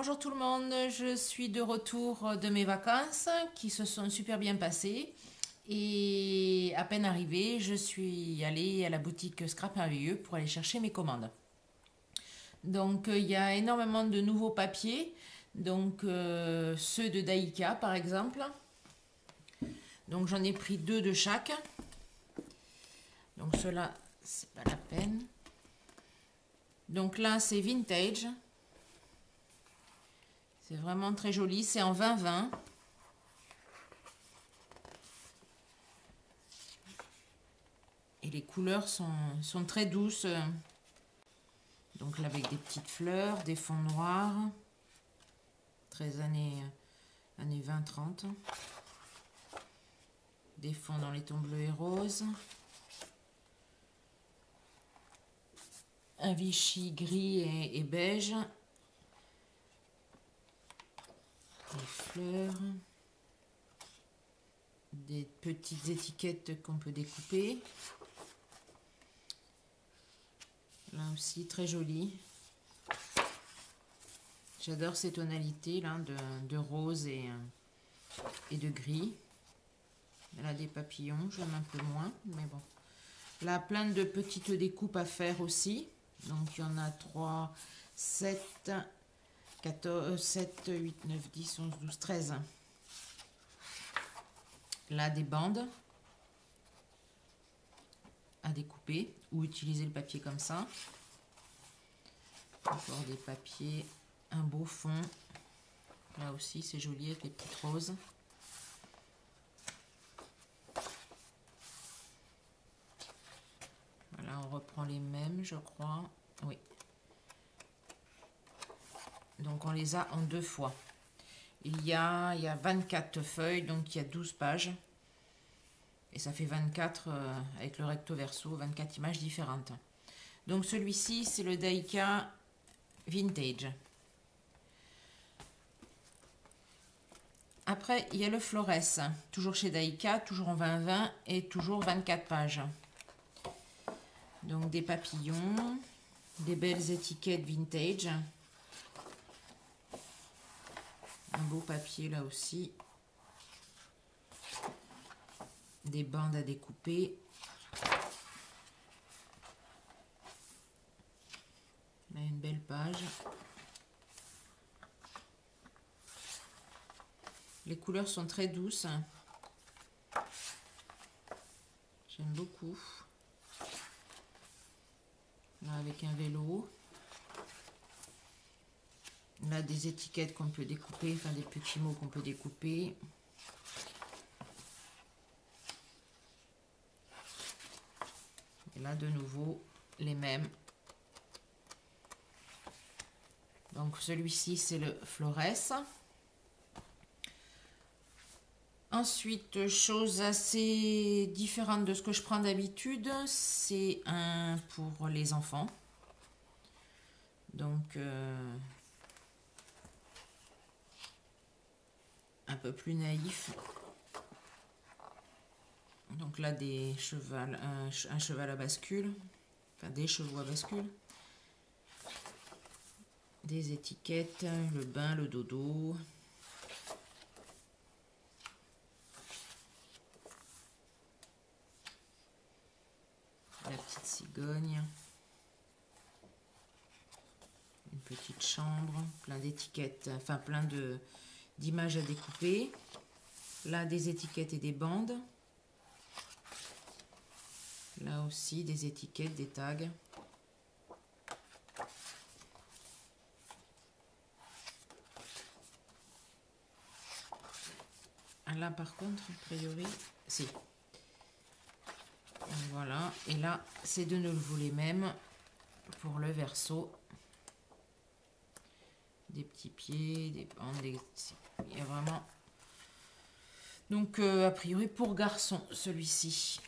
Bonjour tout le monde, je suis de retour de mes vacances qui se sont super bien passées et à peine arrivée, je suis allée à la boutique Scrap Merveilleux pour aller chercher mes commandes. Donc il y a énormément de nouveaux papiers, donc ceux de Daika par exemple. Donc j'en ai pris 2 de chaque. Donc ceux-là, c'est pas la peine. Donc là c'est vintage. C'est vraiment très joli, c'est en 20-20. Et les couleurs sont très douces. Donc là avec des petites fleurs, des fonds noirs. 13 années 20-30. Des fonds dans les tons bleus et roses. Un Vichy gris et beige. Des fleurs. Des petites étiquettes qu'on peut découper. Là aussi très joli. J'adore ces tonalités là de rose et de gris. Là des papillons, j'aime un peu moins, mais bon. Là plein de petites découpes à faire aussi. Donc il y en a 3, 7, 14, 7, 8, 9, 10, 11, 12, 13. Là des bandes à découper ou utiliser le papier comme ça. Encore des papiers, un beau fond. Là aussi c'est joli avec les petites roses. Voilà, on reprend les mêmes je crois. Oui. Donc on les a en 2 fois. Il y a 24 feuilles, donc il y a 12 pages. Et ça fait 24 avec le recto verso, 24 images différentes. Donc celui-ci, c'est le Daika Vintage. Après, il y a le Flores, toujours chez Daika, toujours en 20-20 et toujours 24 pages. Donc des papillons, des belles étiquettes vintage. Un beau papier là aussi. Des bandes à découper. Là, une belle page. Les couleurs sont très douces. J'aime beaucoup. Là, avec un vélo. Là, des étiquettes qu'on peut découper, enfin des petits mots qu'on peut découper. Et là, de nouveau, les mêmes. Donc, celui-ci, c'est le Flores. Ensuite, chose assez différente de ce que je prends d'habitude, c'est un pour les enfants. Donc, un peu plus naïf. Donc là, des chevals, un cheval à bascule, enfin des chevaux à bascule. Des étiquettes, le bain, le dodo. La petite cigogne. Une petite chambre, plein d'étiquettes, enfin plein d'images à découper. Là, des étiquettes et des bandes. Là aussi, des étiquettes, des tags. Là, par contre, a priori, si. Voilà. Et là, c'est de nouveau les mêmes pour le verso. Des petits pieds, des bandes, il y a vraiment... Donc, a priori, pour garçon, celui-ci.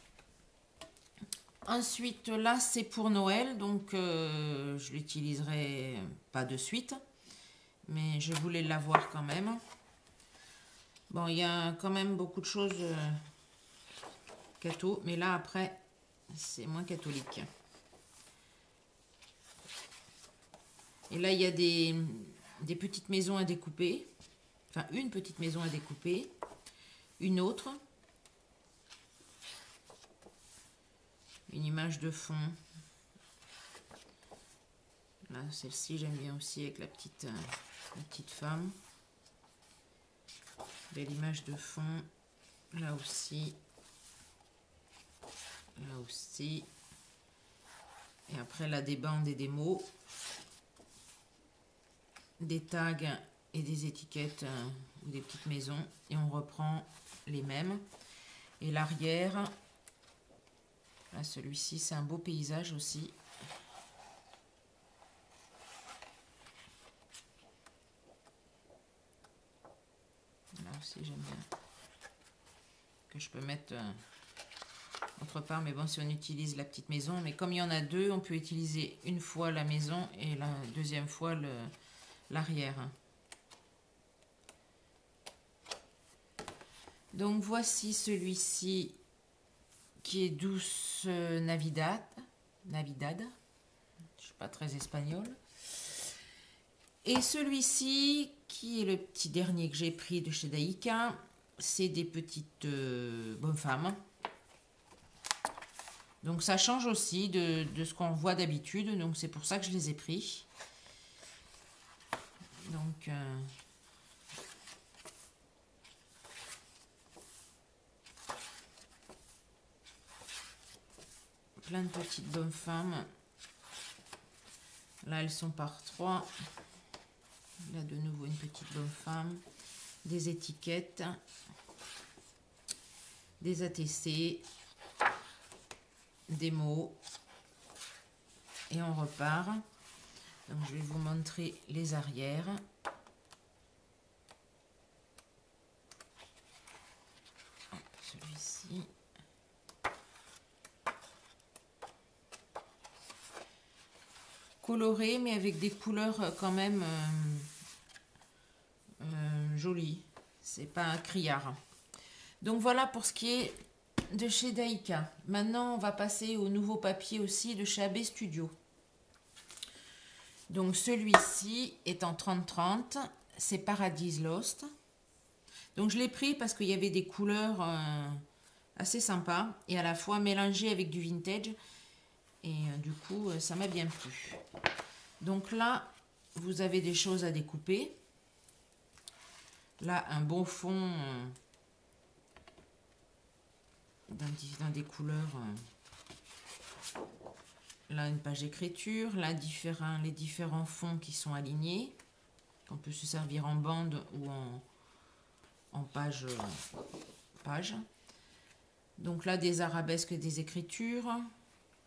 Ensuite, là, c'est pour Noël, donc je l'utiliserai pas de suite, mais je voulais l'avoir quand même. Bon, il y a quand même beaucoup de choses catho, mais là, après, c'est moins catholique. Et là, il y a des petites maisons à découper. Enfin, une petite maison à découper. Une autre. Une image de fond. Là, celle-ci, j'aime bien aussi avec la petite femme. Belle image de fond. Là aussi. Là aussi. Et après, là, des bandes et des mots. Des tags et des étiquettes ou des petites maisons. Et on reprend les mêmes. Et l'arrière, là, celui-ci, c'est un beau paysage aussi. Là aussi, j'aime bien. Que je peux mettre autre part. Mais bon, si on utilise la petite maison. Mais comme il y en a deux, on peut utiliser une fois la maison et la deuxième fois l'arrière. Donc, voici celui-ci qui est Douce Navidad. Navidad. Je ne suis pas très espagnole. Et celui-ci, qui est le petit dernier que j'ai pris de chez Daika, c'est des petites bonnes femmes. Donc ça change aussi de ce qu'on voit d'habitude, donc c'est pour ça que je les ai pris. Donc plein de petites bonnes femmes. Là elles sont par 3. Là de nouveau une petite bonne femme. Des étiquettes. Des ATC. Des mots. Et on repart. Donc je vais vous montrer les arrières. Celui-ci. Coloré mais avec des couleurs quand même jolies. C'est pas un criard. Donc voilà pour ce qui est de chez Daika. Maintenant on va passer au nouveau papier aussi de chez AB Studio. Donc celui-ci est en 30-30. C'est Paradise Lost. Donc je l'ai pris parce qu'il y avait des couleurs assez sympas et à la fois mélangées avec du vintage. Et du coup, ça m'a bien plu. Donc là, vous avez des choses à découper. Là, un bon fond dans des couleurs. Là, une page d'écriture. Là, les différents fonds qui sont alignés. On peut se servir en bande ou en page. Donc là, des arabesques et des écritures.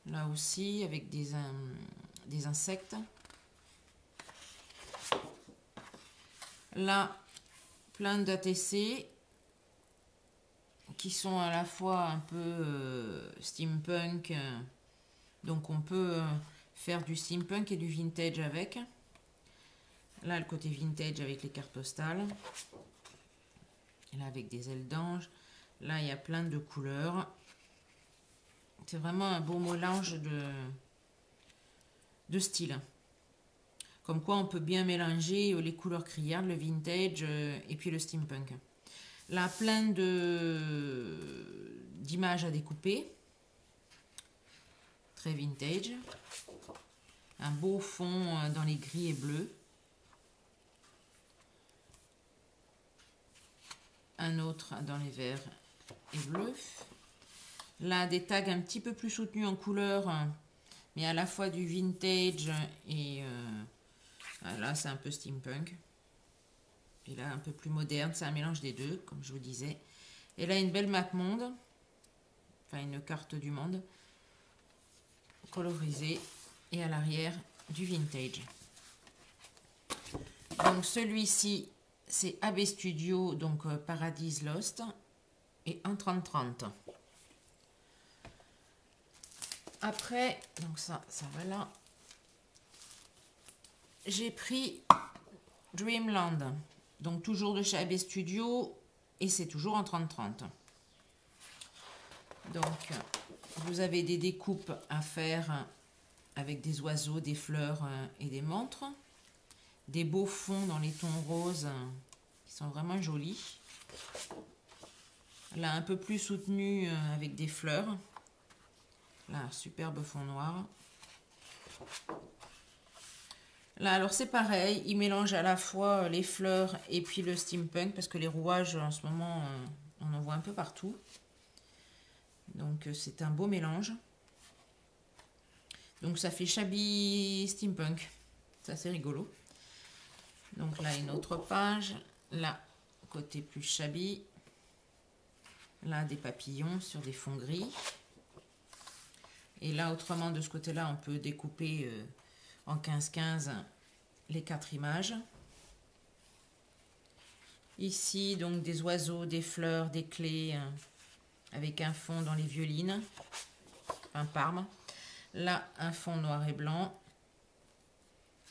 Là aussi, avec des insectes. Là, plein d'ATC qui sont à la fois un peu steampunk. Donc, on peut faire du steampunk et du vintage avec. Là, le côté vintage avec les cartes postales. Là, avec des ailes d'ange. Là, il y a plein de couleurs. C'est vraiment un beau mélange de styles. Comme quoi on peut bien mélanger les couleurs criardes, le vintage et puis le steampunk. Là, plein d'images à découper. Très vintage. Un beau fond dans les gris et bleus. Un autre dans les verts et bleus. Là, des tags un petit peu plus soutenus en couleur, mais à la fois du vintage et là, c'est un peu steampunk. Et là, un peu plus moderne, c'est un mélange des deux, comme je vous disais. Et là, une belle map monde, enfin une carte du monde, colorisée, et à l'arrière, du vintage. Donc, celui-ci, c'est AB Studio, donc Paradise Lost, et en 30-30. Après, donc ça va là. J'ai pris Dreamland, donc toujours de chez AB Studio, et c'est toujours en 30-30. Donc, vous avez des découpes à faire avec des oiseaux, des fleurs et des montres. des beaux fonds dans les tons roses qui sont vraiment jolis. Là, un peu plus soutenu avec des fleurs. Là, superbe fond noir. Là, alors c'est pareil, il mélange à la fois les fleurs et puis le steampunk, parce que les rouages, en ce moment, on en voit un peu partout. Donc, c'est un beau mélange. Donc, ça fait shabby steampunk. C'est assez rigolo. Donc là, une autre page. Là, côté plus shabby. Là, des papillons sur des fonds gris. Et là, autrement, de ce côté-là, on peut découper en 15-15 les 4 images. Ici, donc, des oiseaux, des fleurs, des clés, avec un fond dans les violines. Un Parme. Là, un fond noir et blanc.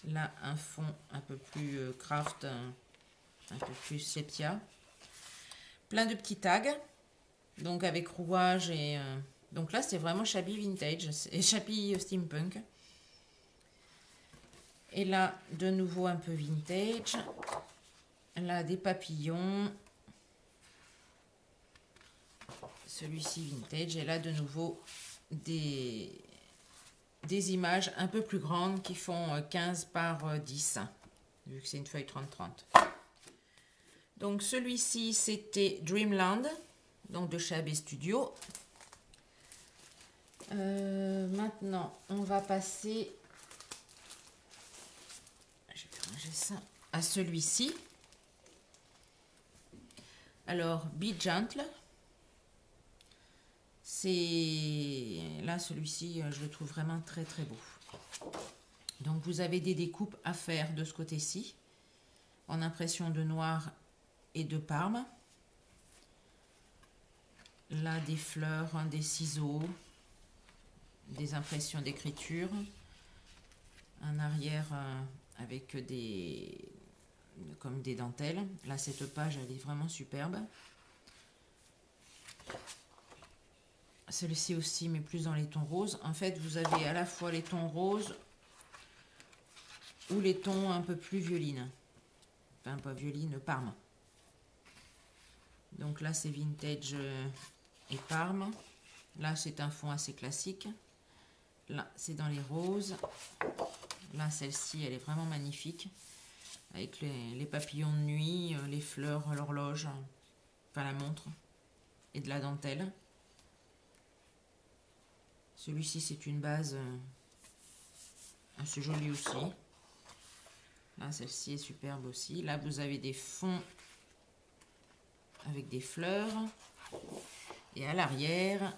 Là, un fond un peu plus craft, un peu plus sépia. Plein de petits tags. Donc avec rouage et... donc là, c'est vraiment shabby vintage et shabby steampunk. Et là, de nouveau un peu vintage. Là, des papillons. Celui-ci vintage. Et là, de nouveau, des images un peu plus grandes qui font 15 par 10. Vu que c'est une feuille 30-30. Donc celui-ci, c'était Dreamland. Donc de chez AB Studio. Maintenant, on va passer, je vais ranger ça, à celui-ci. Alors, Be Gentle. C'est là, celui-ci, je le trouve vraiment très très beau. Donc vous avez des découpes à faire de ce côté-ci, en impression de noir et de Parme. Là, des fleurs, des ciseaux, des impressions d'écriture, un arrière avec comme des dentelles. Là, cette page, elle est vraiment superbe. Celle-ci aussi, mais plus dans les tons roses. En fait, vous avez à la fois les tons roses ou les tons un peu plus violines. Enfin, pas violine, Parme. Donc là, c'est vintage et Parme. Là, c'est un fond assez classique. Là, c'est dans les roses. Là, celle-ci, elle est vraiment magnifique. Avec les papillons de nuit, les fleurs, l'horloge, enfin la montre, et de la dentelle. Celui-ci, c'est une base assez jolie aussi. Là, celle-ci est superbe aussi. Là, vous avez des fonds avec des fleurs. Et à l'arrière,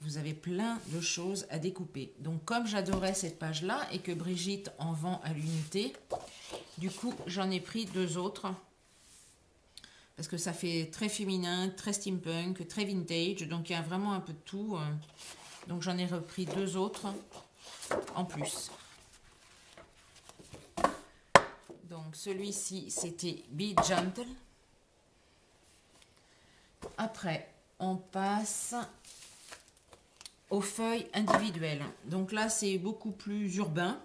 vous avez plein de choses à découper. Donc, comme j'adorais cette page-là et que Brigitte en vend à l'unité, du coup, j'en ai pris 2 autres. Parce que ça fait très féminin, très steampunk, très vintage. Donc, il y a vraiment un peu de tout. Donc, j'en ai repris 2 autres en plus. Donc, celui-ci, c'était Be Gentle. Après, on passe aux feuilles individuelles. Donc là, c'est beaucoup plus urbain.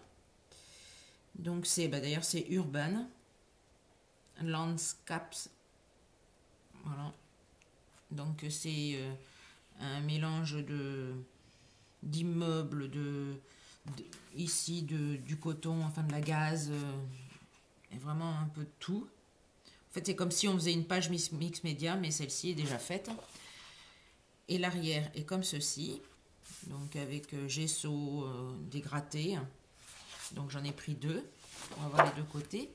Donc, c'est, d'ailleurs, c'est Urban Landscapes. Voilà. Donc, c'est un mélange d'immeubles, ici du coton, enfin de la gaze, et vraiment un peu de tout. En fait, c'est comme si on faisait une page mix média, mais celle-ci est déjà faite. Et l'arrière est comme ceci, donc avec gesso dégratté. Donc j'en ai pris 2. On va voir les 2 côtés.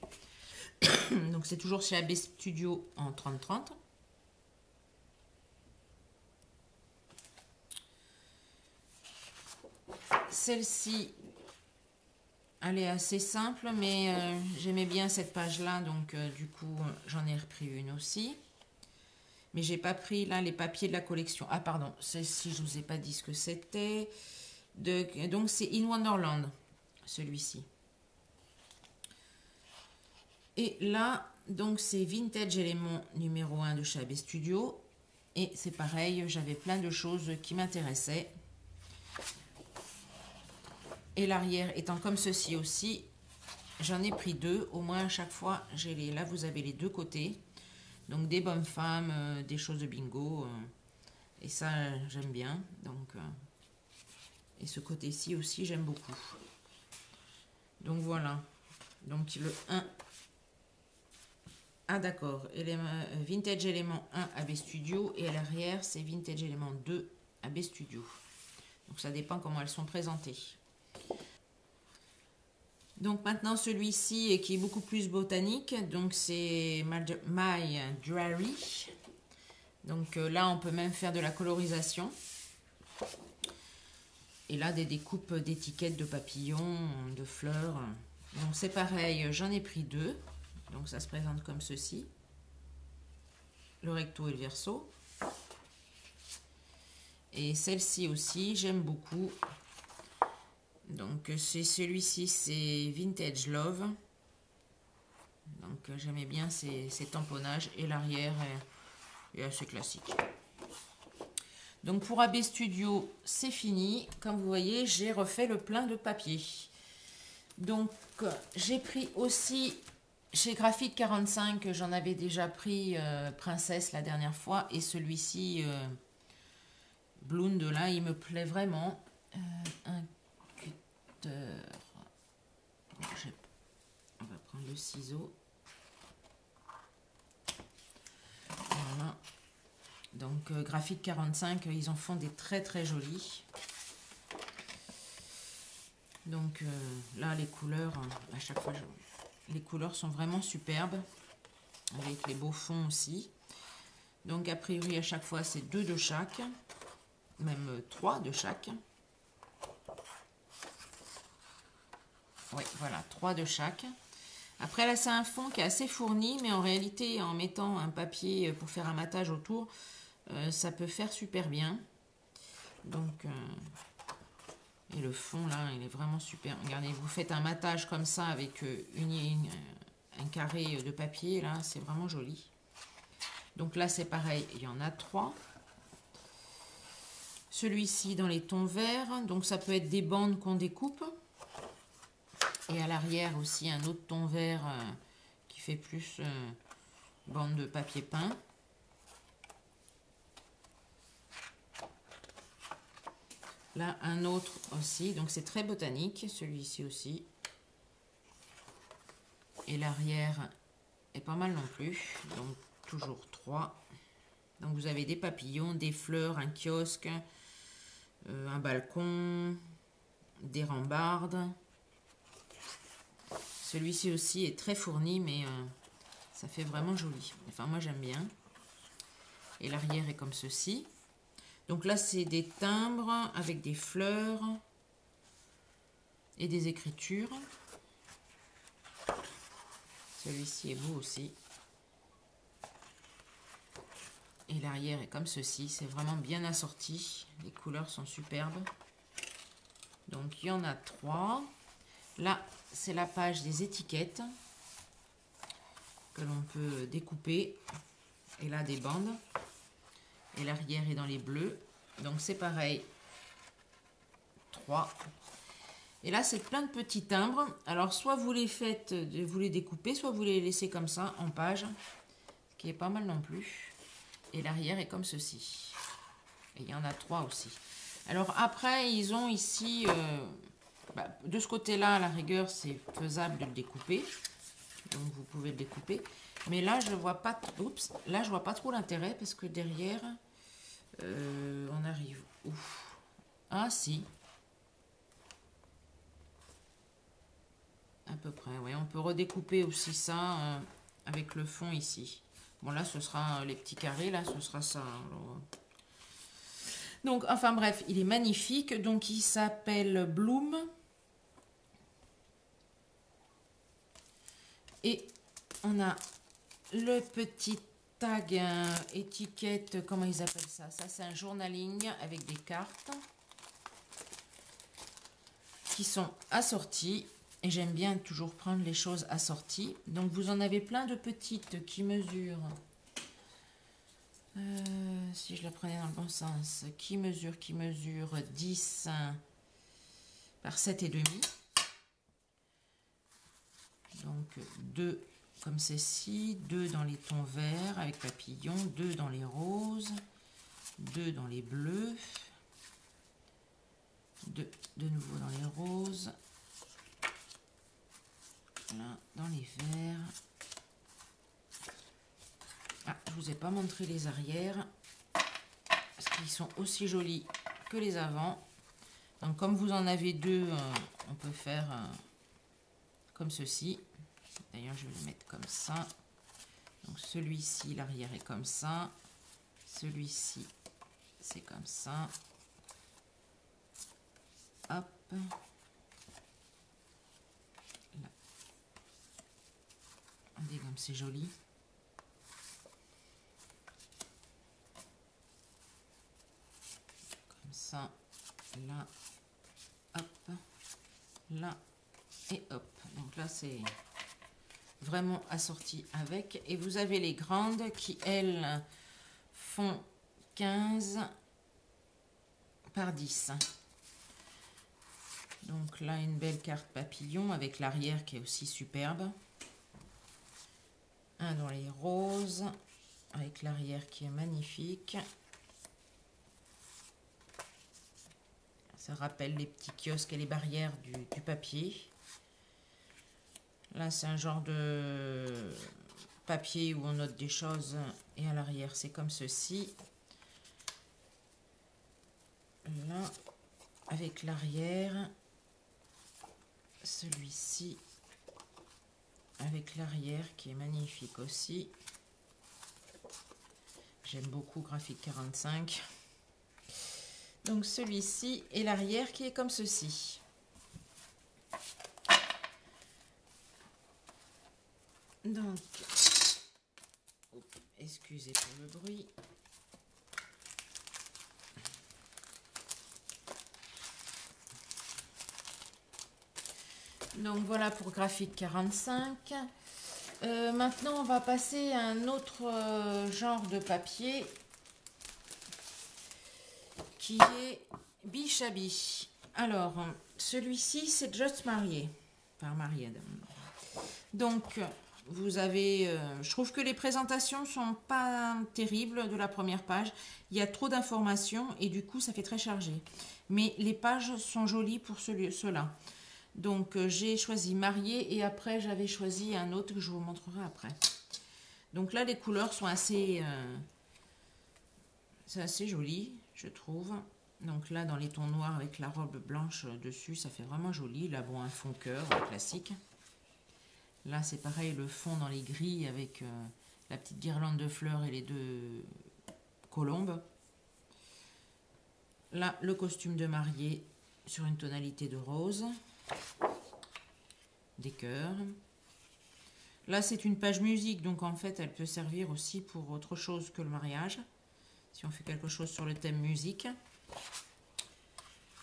Donc c'est toujours chez AB Studio en 30-30. Celle-ci, elle est assez simple, mais j'aimais bien cette page-là, donc du coup, j'en ai repris une aussi. Mais j'ai pas pris là les papiers de la collection. Ah pardon, celle-ci, je vous ai pas dit ce que c'était. Donc c'est In Wonderland, celui-ci. Et là, donc c'est Vintage Element numéro 1 de chez AB Studio. Et c'est pareil, j'avais plein de choses qui m'intéressaient. Et l'arrière étant comme ceci aussi, j'en ai pris deux. Au moins à chaque fois, j'ai les... Là, vous avez les deux côtés. Donc des bonnes femmes, des choses de bingo. Et ça, j'aime bien. Donc, et ce côté-ci aussi, j'aime beaucoup. Donc voilà. Donc le 1. Ah d'accord. Vintage élément 1 AB Studio. Et à l'arrière, c'est Vintage élément 2 AB Studio. Donc ça dépend comment elles sont présentées. Donc maintenant celui-ci qui est beaucoup plus botanique. Donc c'est My Diary. Donc là on peut même faire de la colorisation. Et là des découpes d'étiquettes de papillons, de fleurs. Donc c'est pareil, j'en ai pris deux. Donc ça se présente comme ceci. Le recto et le verso. Et celle-ci aussi, j'aime beaucoup. Donc c'est celui-ci, c'est Vintage Love. Donc j'aimais bien ces tamponnages. Et l'arrière est assez classique. Donc pour AB Studio, c'est fini. Comme vous voyez, j'ai refait le plein de papier. Donc j'ai pris aussi chez Graphite 45, j'en avais déjà pris Princesse la dernière fois. Et celui-ci, Bloom de là, il me plaît vraiment. Un cutter. On va prendre le ciseau. Voilà. Donc Graphite 45, ils en font des très très jolis. Donc là les couleurs, à chaque fois les couleurs sont vraiment superbes. Avec les beaux fonds aussi. Donc a priori à chaque fois c'est 2 de chaque. Même 3 de chaque. Oui voilà, 3 de chaque. Après là c'est un fond qui est assez fourni. Mais en réalité en mettant un papier pour faire un matage autour. Ça peut faire super bien. Donc, et le fond là, il est vraiment super. Regardez, vous faites un matage comme ça avec un carré de papier. Là, c'est vraiment joli. Donc là, c'est pareil. Il y en a 3. Celui-ci dans les tons verts. Donc ça peut être des bandes qu'on découpe. Et à l'arrière aussi, un autre ton vert qui fait plus bande de papier peint. Là, un autre aussi. Donc, c'est très botanique. Celui-ci aussi. Et l'arrière est pas mal non plus. Donc, toujours 3. Donc, vous avez des papillons, des fleurs, un kiosque, un balcon, des rambardes. Celui-ci aussi est très fourni, mais ça fait vraiment joli. Enfin, moi, j'aime bien. Et l'arrière est comme ceci. Donc là, c'est des timbres avec des fleurs et des écritures. Celui-ci est beau aussi. Et l'arrière est comme ceci. C'est vraiment bien assorti. Les couleurs sont superbes. Donc, il y en a 3. Là, c'est la page des étiquettes que l'on peut découper. Et là, des bandes. Et l'arrière est dans les bleus. Donc c'est pareil. 3. Et là, c'est plein de petits timbres. Alors, soit vous les faites, vous les découpez, soit vous les laissez comme ça, en page. Ce qui est pas mal non plus. Et l'arrière est comme ceci. Et il y en a 3 aussi. Alors après, ils ont ici... de ce côté-là, à la rigueur, c'est faisable de le découper. Donc vous pouvez le découper. Mais là, je vois pas... Oups, là, je vois pas trop l'intérêt parce que derrière... on arrive où? Ah si, à peu près, oui. On peut redécouper aussi ça avec le fond ici. Bon là ce sera les petits carrés, là ce sera ça. Alors, donc enfin bref, il est magnifique. Donc il s'appelle Bloom. Et on a le petit tag, étiquette, comment ils appellent ça? Ça, c'est un journaling avec des cartes qui sont assorties. Et j'aime bien toujours prendre les choses assorties. Donc, vous en avez plein de petites qui mesurent, si je la prenais dans le bon sens, qui mesure 10 par 7,5. Donc 2 comme ceci, 2 dans les tons verts avec papillon, 2 dans les roses, 2 dans les bleus, 2 de nouveau dans les roses, là dans les verts. Ah, je vous ai pas montré les arrières parce qu'ils sont aussi jolis que les avants. Donc comme vous en avez deux, on peut faire comme ceci. D'ailleurs, je vais le mettre comme ça. Donc celui-ci, l'arrière est comme ça. Celui-ci, c'est comme ça. Hop. Là. Regardez comme c'est joli. Comme ça. Là. Hop. Là. Et hop. Donc là, c'est vraiment assorti avec. Et vous avez les grandes qui, elles, font 15 par 10. Donc là, une belle carte papillon avec l'arrière qui est aussi superbe. Un dans les roses avec l'arrière qui est magnifique. Ça rappelle les petits kiosques et les barrières du papier. Là, c'est un genre de papier où on note des choses et à l'arrière, c'est comme ceci. Là, avec l'arrière, celui-ci, avec l'arrière qui est magnifique aussi. J'aime beaucoup Graphique 45. Donc celui-ci et l'arrière qui est comme ceci. Donc, excusez pour le bruit. Donc voilà pour Graphique 45. Maintenant, on va passer à un autre genre de papier qui est Bichabi. Alors, celui-ci, c'est Just Marié. Par Mariée. Donc, vous avez... je trouve que les présentations sont pas terribles de la première page. Il y a trop d'informations et du coup, ça fait très chargé. Mais les pages sont jolies pour ceux-là. Donc, j'ai choisi Marié et après, j'avais choisi un autre que je vous montrerai après. Donc là, les couleurs sont assez... c'est assez joli, je trouve. Donc là, dans les tons noirs avec la robe blanche dessus, ça fait vraiment joli. Là, bon, un fond cœur classique. Là, c'est pareil, le fond dans les gris avec la petite guirlande de fleurs et les deux colombes. Là, le costume de mariée sur une tonalité de rose. Des cœurs. Là, c'est une page musique, donc en fait, elle peut servir aussi pour autre chose que le mariage. Si on fait quelque chose sur le thème musique.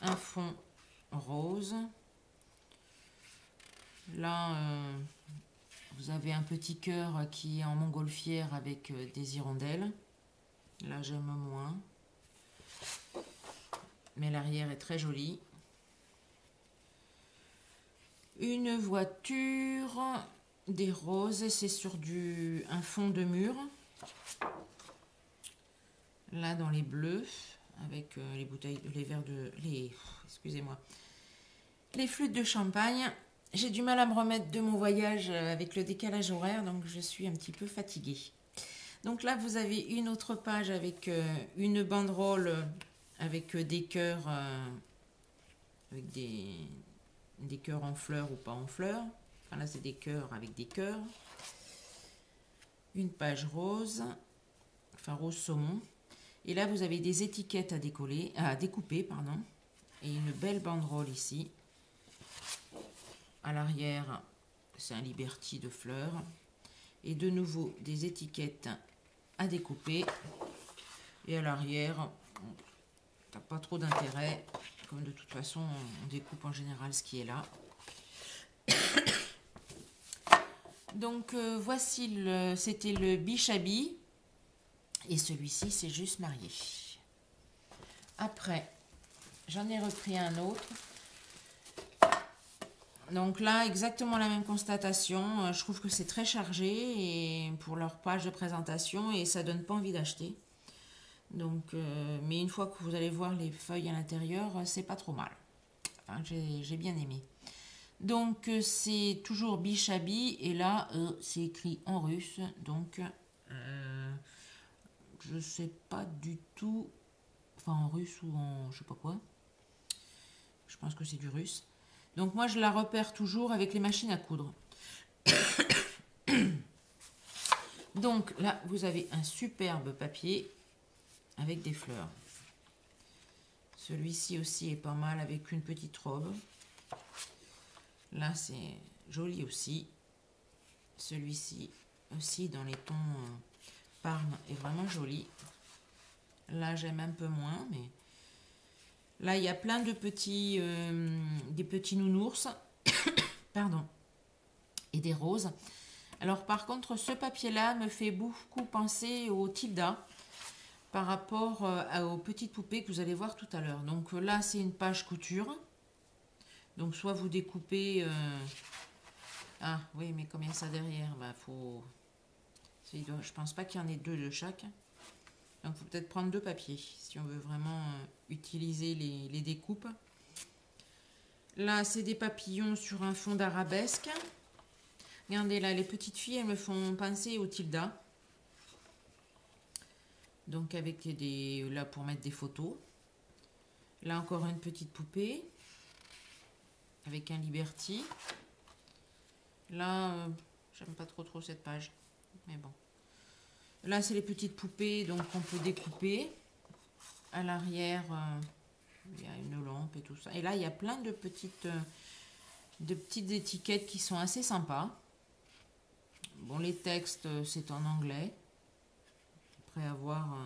Un fond rose. Là, vous avez un petit cœur qui est en montgolfière avec des hirondelles. Là, j'aime moins. Mais l'arrière est très joli. Une voiture, des roses, c'est sur un fond de mur. Là, dans les bleus, avec les bouteilles, les verres de... excusez-moi. Les flûtes de champagne. J'ai du mal à me remettre de mon voyage avec le décalage horaire, donc je suis un petit peu fatiguée. Donc là, vous avez une autre page avec une banderole avec des cœurs, avec des cœurs en fleurs ou pas en fleurs. Enfin, là, c'est des cœurs avec des cœurs. Une page rose, enfin rose saumon. Et là, vous avez des étiquettes à découper, pardon. Et une belle banderole ici. À l'arrière, c'est un Liberty de fleurs. Et de nouveau, des étiquettes à découper. Et à l'arrière, t'as pas trop d'intérêt. Comme de toute façon, on découpe en général ce qui est là. Donc, voici, c'était le Bichabi. Et celui-ci, c'est juste marié. Après, j'en ai repris un autre. Donc là, exactement la même constatation. Je trouve que c'est très chargé et pour leur page de présentation et ça donne pas envie d'acheter. Donc, mais une fois que vous allez voir les feuilles à l'intérieur, c'est pas trop mal. Enfin, j'ai bien aimé. Donc c'est toujours Bishabi et là c'est écrit en russe. Donc je sais pas du tout, enfin en russe ou en je sais pas quoi. Je pense que c'est du russe. Donc moi je la repère toujours avec les machines à coudre. Donc là vous avez un superbe papier avec des fleurs. Celui-ci aussi est pas mal avec une petite robe. Là c'est joli aussi. Celui-ci aussi dans les tons Parme est vraiment joli. Là j'aime un peu moins, mais là il y a plein de petits des petits nounours pardon, et des roses. Alors par contre ce papier là me fait beaucoup penser au Tilda par rapport aux petites poupées que vous allez voir tout à l'heure. Donc là c'est une page couture, donc soit vous découpez ah oui, mais combien ça derrière, bah faut, je pense pas qu'il y en ait deux de chaque, donc il faut peut-être prendre deux papiers si on veut vraiment utiliser les découpes. Là c'est des papillons sur un fond d'arabesque. Regardez là, les petites filles elles me font penser au Tilda, donc avec des là pour mettre des photos. Là encore une petite poupée avec un Liberty. Là j'aime pas trop cette page, mais bon. Là c'est les petites poupées, donc on peut découper. À l'arrière il y a une lampe et tout ça, et là il y a plein de petites étiquettes qui sont assez sympas. Bon, les textes c'est en anglais, après avoir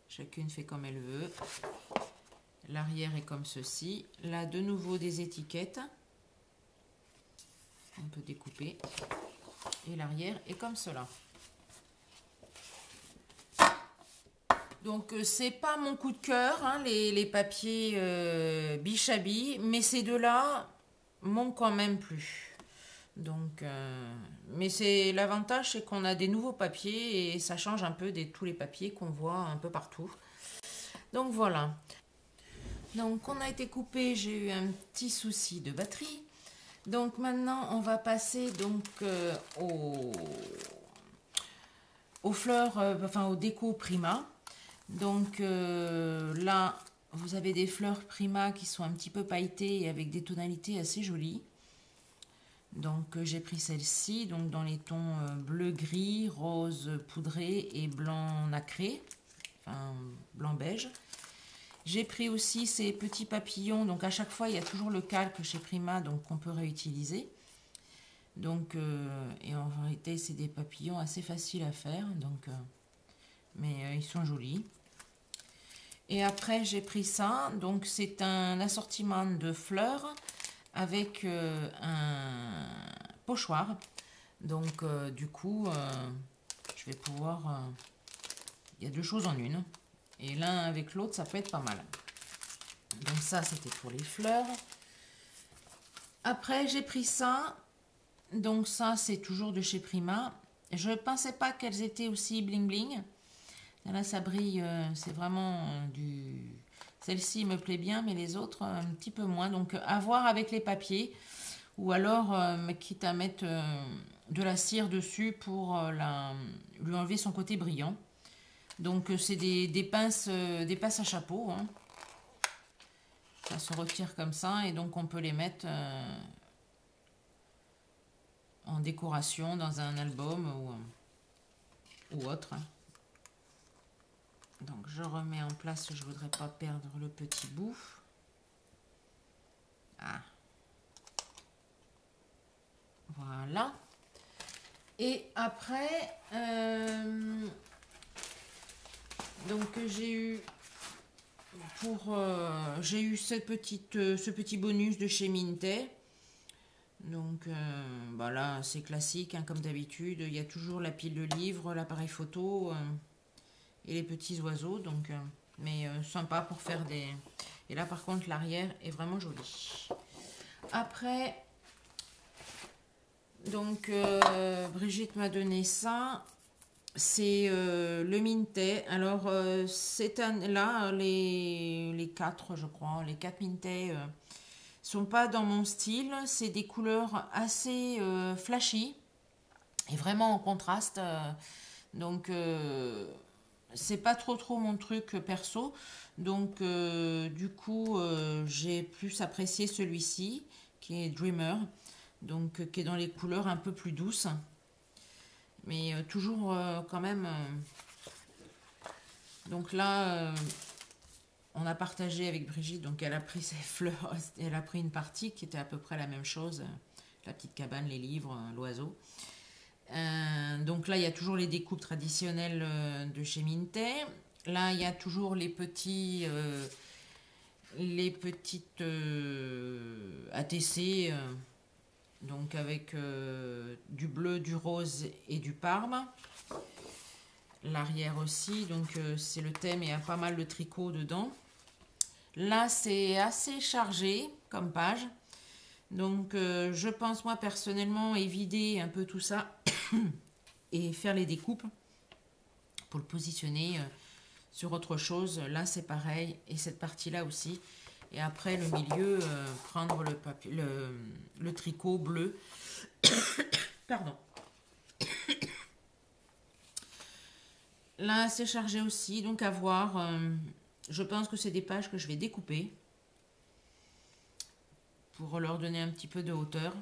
chacune fait comme elle veut. L'arrière est comme ceci. Là de nouveau des étiquettes, on peut découper, et l'arrière est comme cela. Donc c'est pas mon coup de cœur, hein, les papiers Bishabi, mais ces deux-là m'ont quand même plu. Donc, mais c'est l'avantage, c'est qu'on a des nouveaux papiers et ça change un peu de tous les papiers qu'on voit un peu partout. Donc voilà. Donc on a été coupé, j'ai eu un petit souci de batterie. Donc maintenant on va passer donc aux fleurs, enfin aux déco Prima. Donc là, vous avez des fleurs Prima qui sont un petit peu pailletées et avec des tonalités assez jolies. Donc j'ai pris celle-ci, donc dans les tons bleu-gris, rose poudré et blanc nacré, enfin blanc-beige. J'ai pris aussi ces petits papillons, donc à chaque fois il y a toujours le calque chez Prima, donc qu'on peut réutiliser. Donc, et en vérité c'est des papillons assez faciles à faire, donc, mais ils sont jolis. Et après j'ai pris ça, donc c'est un assortiment de fleurs avec un pochoir. Donc du coup je vais pouvoir, il y a deux choses en une, et l'un avec l'autre ça peut être pas mal. Donc ça c'était pour les fleurs. Après j'ai pris ça, donc ça c'est toujours de chez Prima. Je pensais pas qu'elles étaient aussi bling bling. Là ça brille, c'est vraiment du... Celle-ci me plaît bien, mais les autres un petit peu moins. Donc à voir avec les papiers, ou alors quitte à mettre de la cire dessus pour lui enlever son côté brillant. Donc c'est des pinces à chapeau, hein. Ça se retire comme ça et donc on peut les mettre en décoration dans un album ou autre. Donc je remets en place, je voudrais pas perdre le petit bout. Ah. Voilà. Et après, donc j'ai eu ce petit bonus de chez Minté. Donc bah là c'est classique, hein, comme d'habitude. Il y a toujours la pile de livres, l'appareil photo et les petits oiseaux. Donc mais sympa pour faire des... Et là par contre l'arrière est vraiment joli. après, donc Brigitte m'a donné ça. C'est le Mintet. Alors, là, les 4, je crois, les 4 Mintet sont pas dans mon style. C'est des couleurs assez flashy et vraiment en contraste. Donc, c'est pas trop mon truc perso. Donc, du coup, j'ai plus apprécié celui-ci, qui est Dreamer. Donc, qui est dans les couleurs un peu plus douces. Mais toujours quand même. Donc là, on a partagé avec Brigitte. Donc elle a pris ses fleurs. Elle a pris une partie qui était à peu près la même chose. La petite cabane, les livres, l'oiseau. Donc là, il y a toujours les découpes traditionnelles de chez Mintet. Là, il y a toujours les petites ATC. Donc avec du bleu, du rose et du parme. L'arrière aussi, donc c'est le thème et il y a pas mal de tricot dedans. Là, c'est assez chargé comme page. Donc je pense moi personnellement vider un peu tout ça et faire les découpes pour le positionner sur autre chose. Là, c'est pareil et cette partie-là aussi. Et après, le milieu, prendre le tricot bleu. Pardon. Là, c'est chargé aussi, donc à voir. Je pense que c'est des pages que je vais découper pour leur donner un petit peu de hauteur.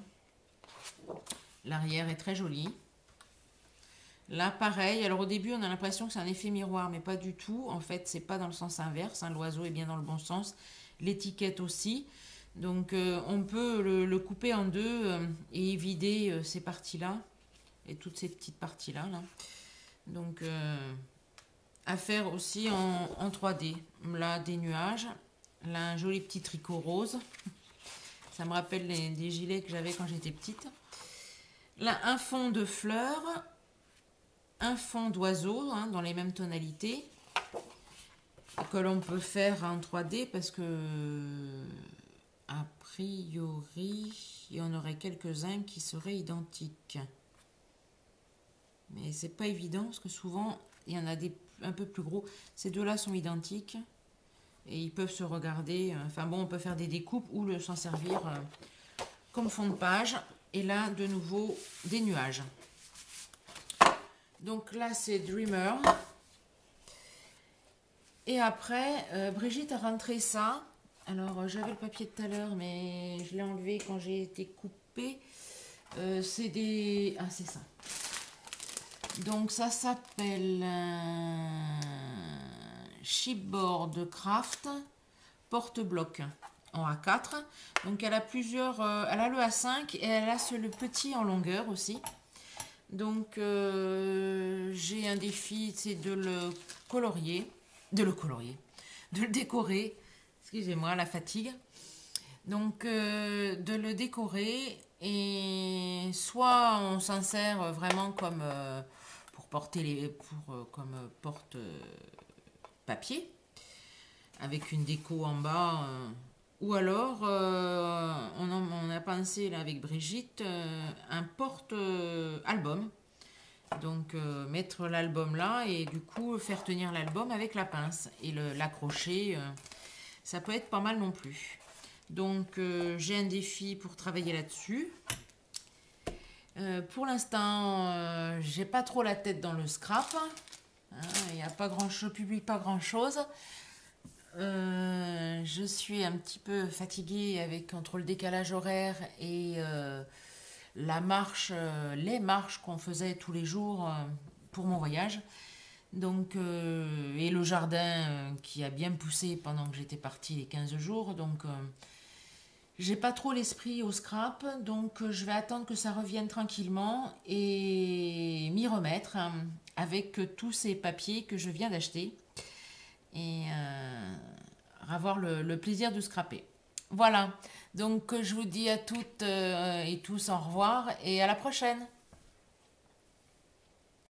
L'arrière est très joli. Là, pareil. Alors, au début, on a l'impression que c'est un effet miroir, mais pas du tout. En fait, c'est pas dans le sens inverse. Hein. L'oiseau est bien dans le bon sens. L'étiquette aussi. Donc, on peut le couper en deux et vider ces parties-là et toutes ces petites parties-là. Là. Donc, à faire aussi en 3D. Là, des nuages. Là, un joli petit tricot rose. Ça me rappelle des gilets que j'avais quand j'étais petite. Là, un fond de fleurs. Un fond d'oiseau hein, dans les mêmes tonalités. Que l'on peut faire en 3D parce que a priori il y en aurait quelques-uns qui seraient identiques, mais c'est pas évident parce que souvent il y en a des un peu plus gros. Ces deux-là sont identiques et ils peuvent se regarder. Enfin bon, on peut faire des découpes ou s'en servir comme fond de page. Et là, de nouveau, des nuages. Donc là, c'est Dreamer. Et après, Brigitte a rentré ça. Alors, j'avais le papier de tout à l'heure, mais je l'ai enlevé quand j'ai été coupée. C'est des... Ah, c'est ça. Donc, ça s'appelle Chipboard Craft porte-bloc en A4. Donc, elle a plusieurs... elle a le A5 et elle a le petit en longueur aussi. Donc, j'ai un défi, c'est de le colorier. De le décorer, excusez-moi la fatigue, donc de le décorer et soit on s'en sert vraiment comme pour porter comme porte papier avec une déco en bas ou alors on a pensé là avec Brigitte un porte album. Donc mettre l'album là et du coup faire tenir l'album avec la pince et l'accrocher, ça peut être pas mal non plus. Donc j'ai un défi pour travailler là-dessus. Pour l'instant, j'ai pas trop la tête dans le scrap. Il y a pas grand, je publie pas grand chose. Je suis un petit peu fatiguée entre le décalage horaire et les marches qu'on faisait tous les jours pour mon voyage. Donc, et le jardin qui a bien poussé pendant que j'étais partie les 15 jours. Donc, j'ai pas trop l'esprit au scrap. Donc, je vais attendre que ça revienne tranquillement et m'y remettre avec tous ces papiers que je viens d'acheter. Et avoir le plaisir de scraper. Voilà, donc je vous dis à toutes et tous au revoir et à la prochaine.